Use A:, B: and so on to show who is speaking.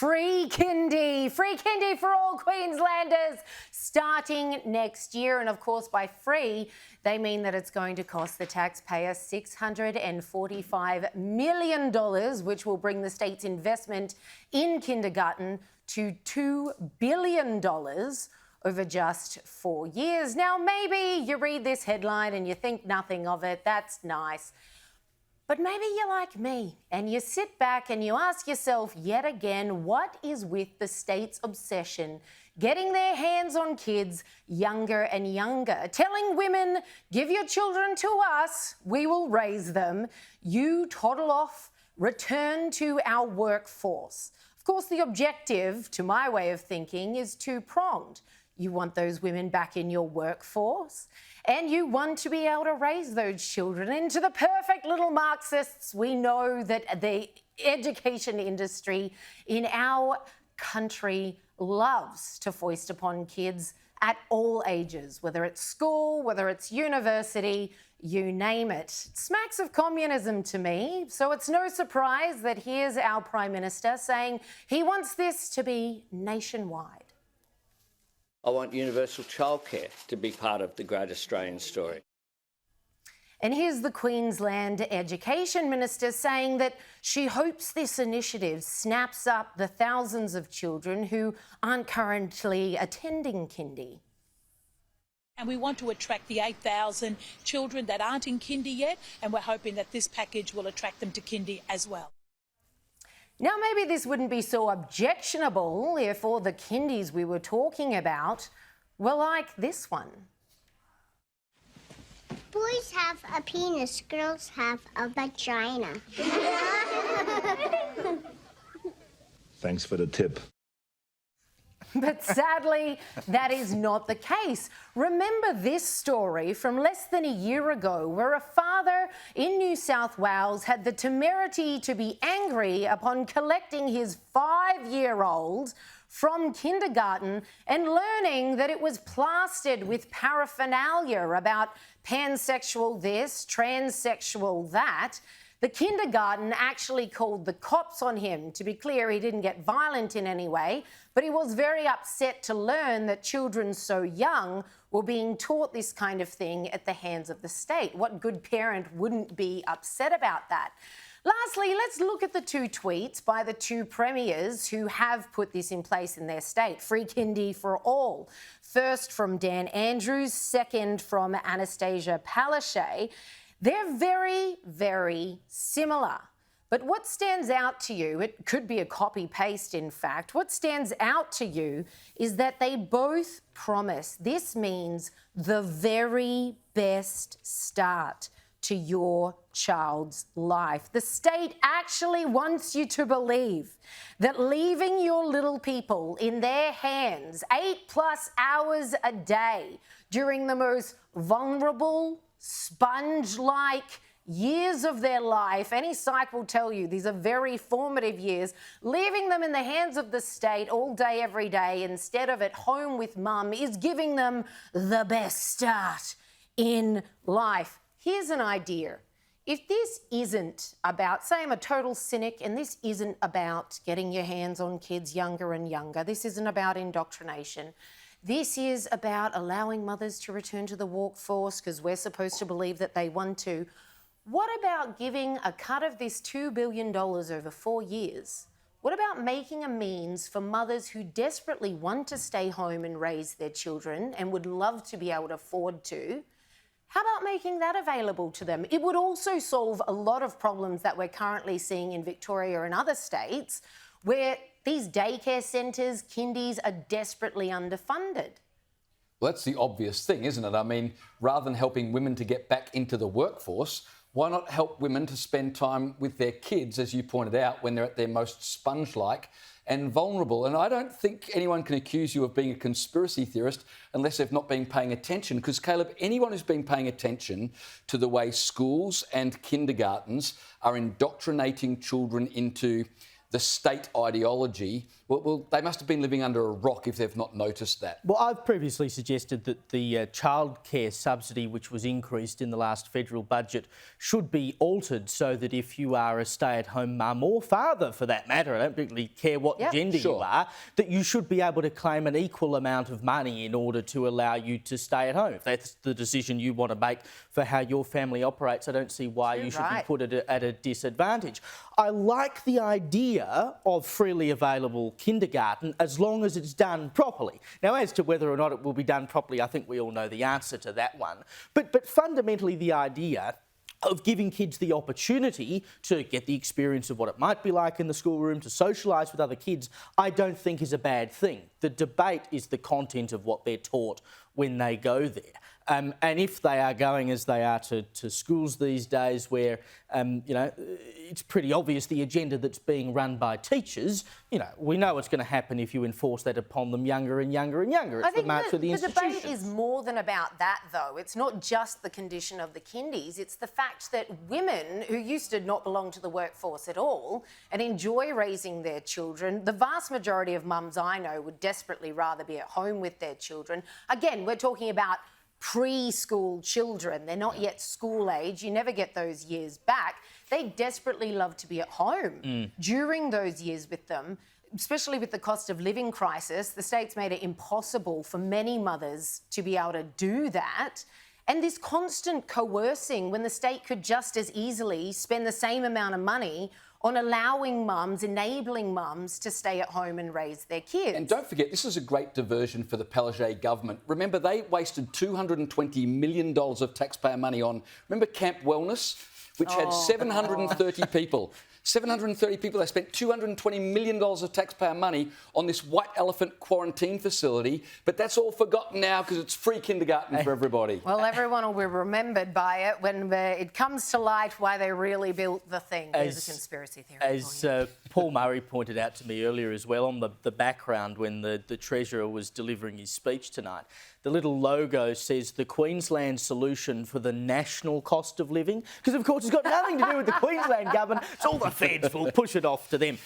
A: Free kindy for all Queenslanders starting next year. And of course, by free, they mean that it's going to cost the taxpayer $645 million, which will bring the state's investment in kindergarten to $2 billion over just 4 years. Now, maybe you read this headline and you think nothing of it. That's nice. But maybe you're like me and you sit back and you ask yourself yet again, what is with the state's obsession getting their hands on kids younger and younger, telling women, give your children to us, we will raise them, you toddle off, return to our workforce. Of course, the objective, to my way of thinking, is two-pronged. You want those women back in your workforce, and you want to be able to raise those children into the perfect little Marxists we know that the education industry in our country loves to foist upon kids at all ages, whether it's school, whether it's university, you name it. It smacks of communism to me, so it's no surprise that here's our Prime Minister saying he wants this to be nationwide.
B: I want universal childcare to be part of the great Australian story.
A: And here's the Queensland Education Minister saying that she hopes this initiative snaps up the thousands of children who aren't currently attending kindy.
C: And we want to attract the 8,000 children that aren't in kindy yet, and we're hoping that this package will attract them to kindy as well.
A: Now, maybe this wouldn't be so objectionable if all the kindies we were talking about were like this one.
D: Boys have a penis, girls have a vagina.
E: Thanks for the tip.
A: But sadly, that is not the case. Remember this story from less than a year ago, where a father in New South Wales had the temerity to be angry upon collecting his 5-year-old from kindergarten and learning that it was plastered with paraphernalia about pansexual this, transsexual that. The kindergarten actually called the cops on him. To be clear, he didn't get violent in any way, but he was very upset to learn that children so young were being taught this kind of thing at the hands of the state. What good parent wouldn't be upset about that? Lastly, let's look at the two tweets by the two premiers who have put this in place in their state. Free kindy for all. First from Dan Andrews, second from Anastasia Palaszczuk. They're very, very similar. But what stands out to you, it could be a copy-paste in fact, what stands out to you is that they both promise this means the very best start to your child's life. The state actually wants you to believe that leaving your little people in their hands 8+ hours a day during the most vulnerable, sponge-like years of their life, any psych will tell you these are very formative years, leaving them in the hands of the state all day, every day, instead of at home with mum, is giving them the best start in life. Here's an idea. If this isn't about, say I'm a total cynic, and this isn't about getting your hands on kids younger and younger, this isn't about indoctrination, this is about allowing mothers to return to the workforce because we're supposed to believe that they want to. What about giving a cut of this $2 billion over 4 years? What about making a means for mothers who desperately want to stay home and raise their children and would love to be able to afford to? How about making that available to them? It would also solve a lot of problems that we're currently seeing in Victoria and other states where these daycare centres, kindies, are desperately underfunded.
F: Well, that's the obvious thing, isn't it? I mean, rather than helping women to get back into the workforce, why not help women to spend time with their kids, as you pointed out, when they're at their most sponge-like and vulnerable? And I don't think anyone can accuse you of being a conspiracy theorist unless they've not been paying attention. Because, Caleb, anyone who's been paying attention to the way schools and kindergartens are indoctrinating children into the state ideology. Well, they must have been living under a rock if they've not noticed that.
G: Well, I've previously suggested that the childcare subsidy, which was increased in the last federal budget, should be altered so that if you are a stay-at-home mum or father, for that matter, I don't particularly care what gender you are, that you should be able to claim an equal amount of money in order to allow you to stay at home. If that's the decision you want to make for how your family operates, I don't see why you should be put at a disadvantage. I like the idea of freely available kindergarten as long as it's done properly. Now, as to whether or not it will be done properly, I think we all know the answer to that one. But fundamentally, the idea of giving kids the opportunity to get the experience of what it might be like in the schoolroom, to socialise with other kids, I don't think is a bad thing. The debate is the content of what they're taught when they go there. And if they are going as they are to schools these days where, it's pretty obvious the agenda that's being run by teachers, we know what's going to happen if you enforce that upon them younger and younger and younger. It's the march of the institutions.
A: The debate is more than about that, though. It's not just the condition of the kindies. It's the fact that women who used to not belong to the workforce at all and enjoy raising their children, the vast majority of mums I know would desperately rather be at home with their children. Again, we're talking about preschool children. They're not yet school age. You never get those years back. They desperately love to be at home during those years with them, especially with the cost of living crisis. The state's made it impossible for many mothers to be able to do that. And this constant coercing when the state could just as easily spend the same amount of money on allowing mums, enabling mums to stay at home and raise their kids.
F: And don't forget, this is a great diversion for the Palaszczuk government. Remember, they wasted $220 million of taxpayer money on, remember Camp Wellness, which had 730 people. 730 people, they spent $220 million of taxpayer money on this white elephant quarantine facility, but that's all forgotten now because it's free kindergarten for everybody.
A: Well, everyone will be remembered by it when it comes to light why they really built the thing. There's a conspiracy theory.
G: As Paul Murray pointed out to me earlier as well, on the background when the Treasurer was delivering his speech tonight, the little logo says the Queensland solution for the national cost of living, because of course it's got nothing to do with the Queensland government. It's all the feds will push it off to them.